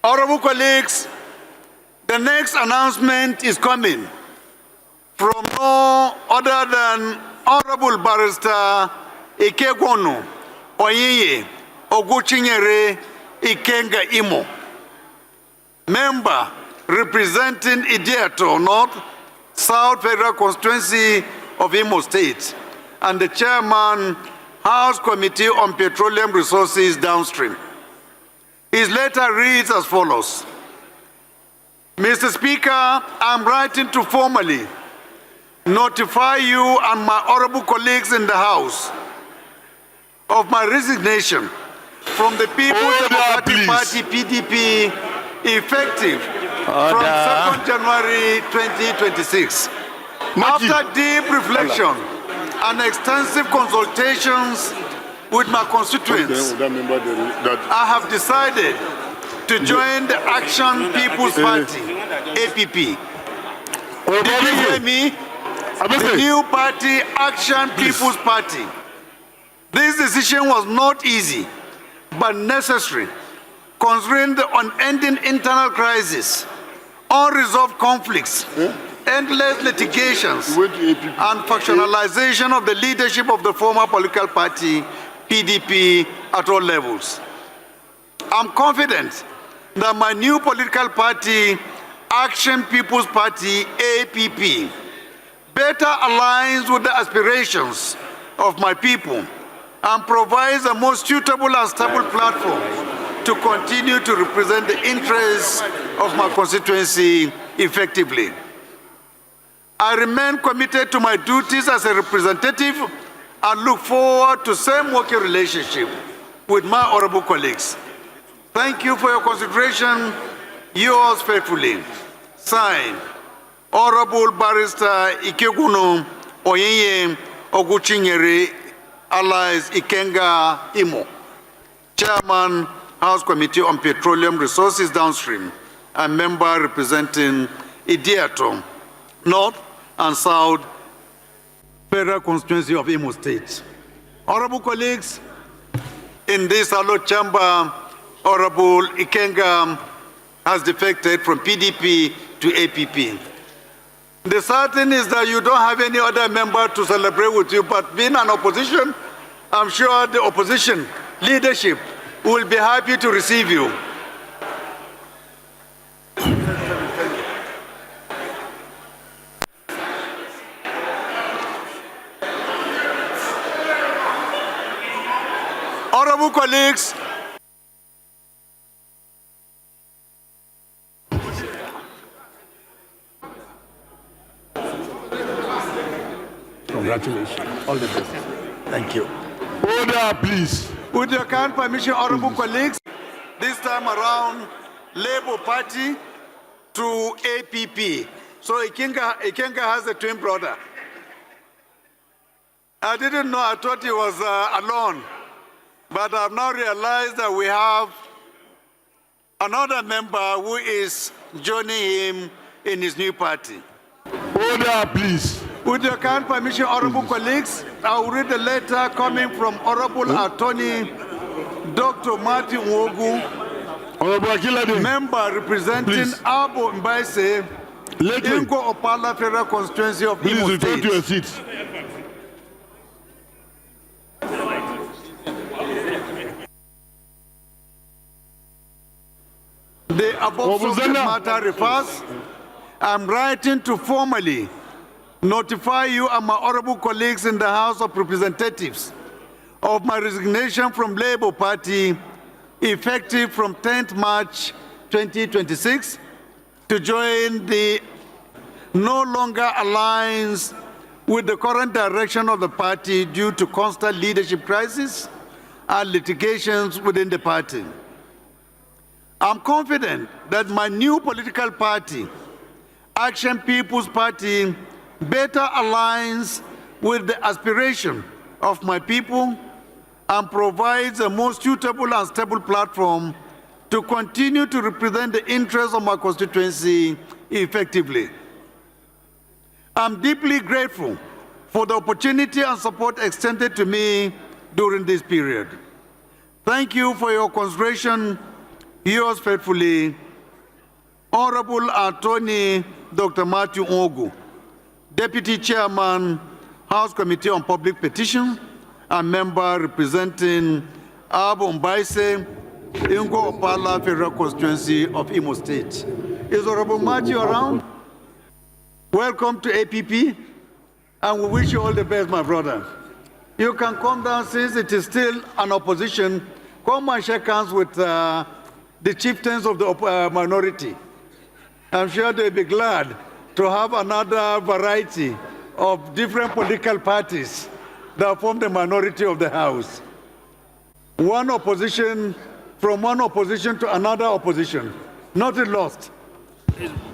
Honorable colleagues, the next announcement is coming from no other than Honorable Barrister Ikegwonu Oyeye Oguchinyere Ikenga Imo, member representing Idiato North South Federal Constituency of Imo State and the chairman, House Committee on Petroleum Resources Downstream. His letter reads as follows. Mr. Speaker, I'm writing to formally notify you and my honorable colleagues in the House of my resignation from the People's Democratic Party, PDP, effective from 2nd January 2026. After deep reflection and extensive consultations with my constituents, I have decided to join the Action People's Party, APP. Did you hear me? The new party, Action People's Party. This decision was not easy, but necessary, considering the unending internal crisis, unresolved conflicts, endless litigations, and factionalization of the leadership of the former political party, PDP, at all levels. I'm confident that my new political party, Action People's Party, APP, better aligns with the aspirations of my people and provides a more suitable and stable platform to continue to represent the interests of my constituency effectively. I remain committed to my duties as a representative and look forward to same working relationship with my honorable colleagues. Thank you for your consideration. Yours faithfully, signed, Honorable Barrister Ikegwonu Oyeye Oguchinyere, alias Ikenga Imo, Chairman, House Committee on Petroleum Resources Downstream, and member representing Idiato North and South Federal Constituency of Imo State. Honorable colleagues, in this hallowed chamber, Honorable Ikenga has defected from PDP to APP. The certain is that you don't have any other member to celebrate with you, but being an opposition, I'm sure the opposition leadership will be happy to receive you. Honorable colleagues, congratulations. All the best. Thank you. Order, please. With your kind permission, honorable colleagues, this time around, Labour Party to APP. So Ikenga has a twin brother. I didn't know, I thought he was alone. But I've now realized that we have another member who is joining him in his new party. Order, please. With your kind permission, honorable colleagues, I will read the letter coming from Honorable Attorney Dr. Martin Wogu, member representing Abo Mbaise, Ingo Opala Federal Constituency of Imo State. Please return to your seats. The above subject matter refers, I'm writing to formally notify you and my honorable colleagues in the House of Representatives of my resignation from Labour Party effective from 10th March 2026 to join the no longer aligns with the current direction of the party due to constant leadership crisis and litigations within the party. I'm confident that my new political party, Action People's Party, better aligns with the aspiration of my people and provides a more suitable and stable platform to continue to represent the interests of my constituency effectively. I'm deeply grateful for the opportunity and support extended to me during this period. Thank you for your consideration. Yours faithfully, Honorable Attorney Dr. Matthew Ogu, Deputy Chairman, House Committee on Public Petitions, and member representing Abo Mbaise, Ingo Opala Federal Constituency of Imo State. Is Honorable Matthew around? Welcome to APP, and we wish you all the best, my brother. You can come down since it is still an opposition. Come and shake hands with the chieftains of the minority. I'm sure they'll be glad to have another variety of different political parties that form the minority of the House. One opposition, from one opposition to another opposition. Nothing lost.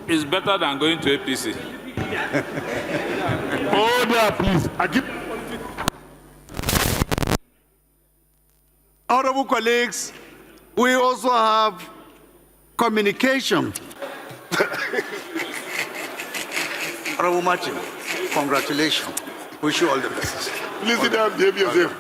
It's better than going to APC. Order, please. Honorable colleagues, we also have communication. Honorable Martin, congratulations. Wish you all the best. Please sit down, behave yourself.